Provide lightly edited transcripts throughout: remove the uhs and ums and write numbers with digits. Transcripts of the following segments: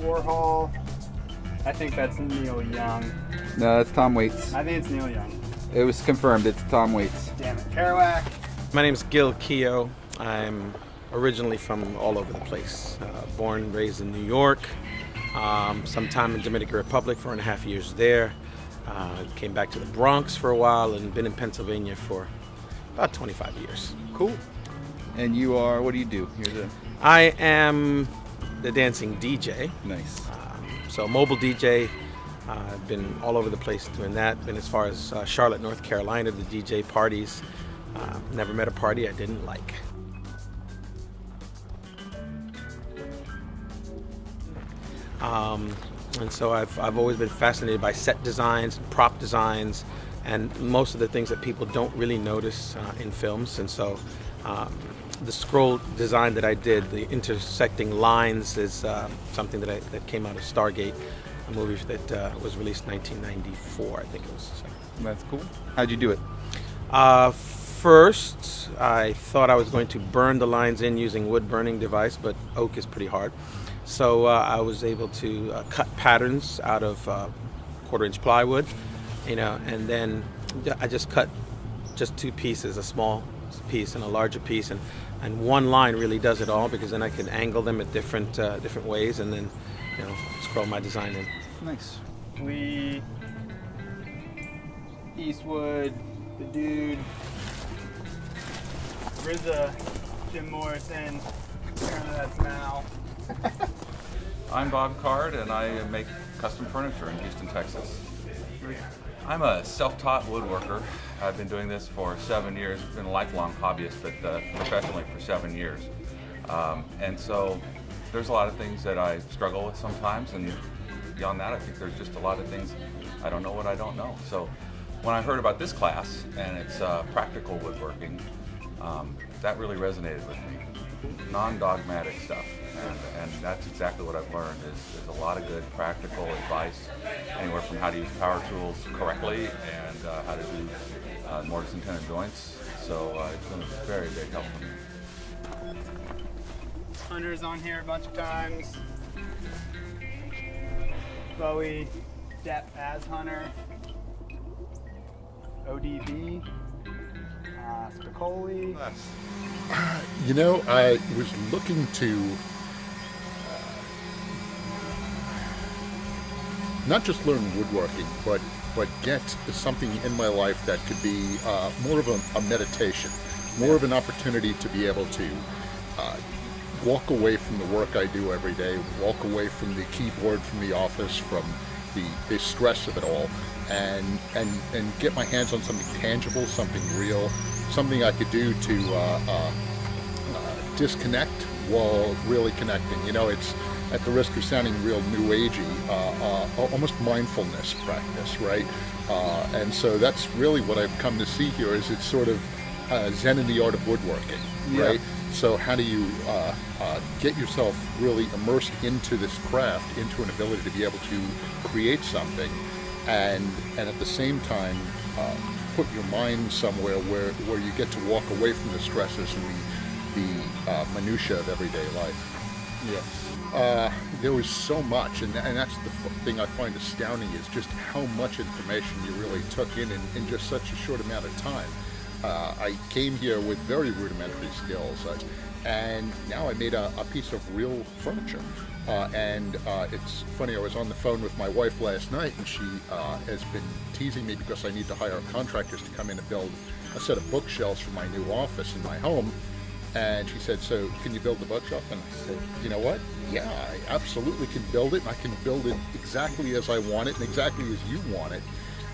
Warhol. I think that's Neil Young. No, that's Tom Waits. I think it's Neil Young. It was confirmed. It's Tom Waits. Damn it. Kerouac. My name's Gil Keogh. I'm originally from all over the place. Born and raised in New York. Sometime in Dominican Republic, 4.5 years there. Came back to the Bronx for a while and been in Pennsylvania for about 25 years. Cool. And you are, what do you do? I am the dancing DJ. Nice. So mobile DJ. I've been all over the place doing that. Been as far as Charlotte, North Carolina, to DJ parties. Never met a party I didn't like. And so I've always been fascinated by set designs, prop designs, and most of the things that people don't really notice in films. And so the scroll design that I did, the intersecting lines, is something that came out of Stargate, a movie that was released in 1994, I think it was. So. That's cool. How'd you do it? First, I thought I was going to burn the lines in using wood burning device, but oak is pretty hard. So I was able to cut patterns out of 1/4-inch plywood, and then I just cut just two pieces, a small piece and a larger piece, and one line really does it all, because then I can angle them at different ways, and then scroll my design in. Nice. Lee, Eastwood, the Dude, RZA, Jim Morrison. Apparently that's Mal. I'm Bob Card, and I make custom furniture in Houston, Texas. I'm a self-taught woodworker. I've been doing this for 7 years. I've been a lifelong hobbyist, but professionally for 7 years. And so there's a lot of things that I struggle with sometimes, and beyond that, I think there's just a lot of things I don't know what I don't know. So when I heard about this class, and it's practical woodworking, that really resonated with me. Non-dogmatic stuff, and that's exactly what I've learned. Is a lot of good practical advice, anywhere from how to use power tools correctly and how to do mortise and tenon joints. So it's been a very big help for me. Hunter's on here a bunch of times. Bowie, Depp as Hunter. ODB. Spicoli. I was looking to not just learn woodworking, but get something in my life that could be more of a meditation, more of an opportunity to be able to walk away from the work I do every day, walk away from the keyboard, from the office, from the stress of it all, and get my hands on something tangible, something real, something I could do to disconnect while really connecting. It's at the risk of sounding real new agey, almost mindfulness practice, right? And so that's really what I've come to see here. Is it's sort of Zen in the art of woodworking, right? So how do you get yourself really immersed into this craft, into an ability to be able to create something, and at the same time put your mind somewhere where you get to walk away from the stresses and the minutia of everyday life. Yes. There was so much, and that's the thing I find astounding, is just how much information you really took in just such a short amount of time. I came here with very rudimentary skills, and now I made a piece of real furniture. And it's funny, I was on the phone with my wife last night, and she has been teasing me because I need to hire contractors to come in and build a set of bookshelves for my new office in my home. And she said, "So can you build the bookshelf?" And I said, "You know what? Yeah, I absolutely can build it, and I can build it exactly as I want it and exactly as you want it."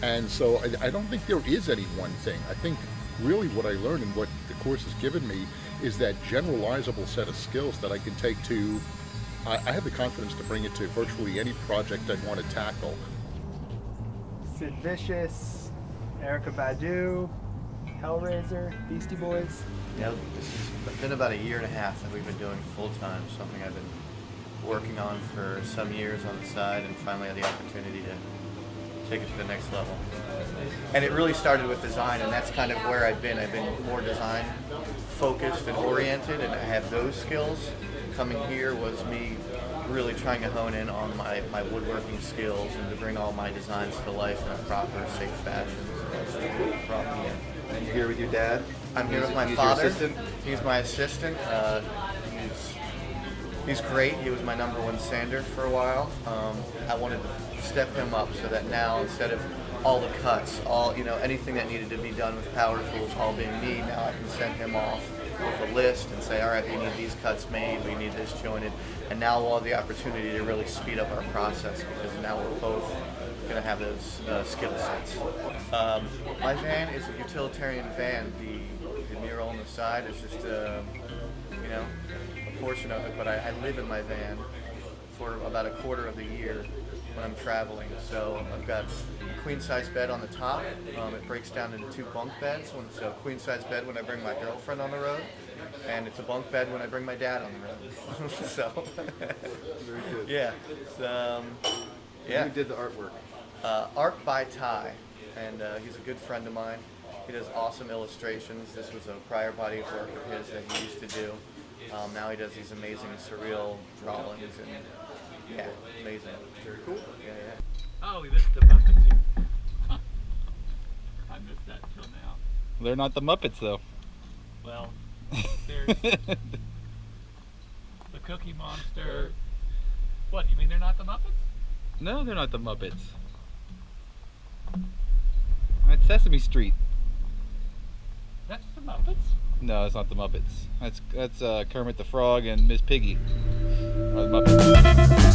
And so I don't think there is any one thing. I think really what I learned and what the course has given me is that generalizable set of skills that I can take to, I have the confidence to bring it to virtually any project I'd want to tackle. Sid Vicious, Erykah Badu, Hellraiser, Beastie Boys. Yep, it's been about a year and a half that we've been doing full time, something I've been working on for some years on the side, and finally had the opportunity to take it to the next level. And it really started with design, and that's kind of where I've been. I've been more design focused and oriented, and I have those skills. Coming here was me really trying to hone in on my woodworking skills and to bring all my designs to life in a proper, safe fashion. So that's what brought me in. And you're here with your dad? I'm here with my He's your father. assistant? He's my assistant. He's great. He was my number one sander for a while. I wanted to step him up so that now, instead of all the cuts, anything that needed to be done with power tools all being me, now I can send him off with a list and say, all right, we need these cuts made, we need this jointed, and now we'll have the opportunity to really speed up our process because now we're both going to have those skill sets. My van is a utilitarian van. The mural on the side is just a portion of it, but I live in my van for about a quarter of the year when I'm traveling. So I've got a queen size bed on the top. It breaks down into 2 bunk beds. It's a queen size bed when I bring my girlfriend on the road, and it's a bunk bed when I bring my dad on the road. So Very good. yeah, yeah. Who did the artwork? Art by Ty, and he's a good friend of mine. He does awesome illustrations. This was a prior body of work of his that he used to do. Now he does these amazing surreal drawings, and yeah, amazing. Very cool. Yeah, yeah. Oh, we missed the Muppets here. I missed that till now. They're not the Muppets, though. Well, there's the Cookie Monster. What, you mean they're not the Muppets? No, they're not the Muppets. That's Sesame Street. That's the Muppets? No, it's not the Muppets. That's Kermit the Frog and Miss Piggy. Or the Muppets.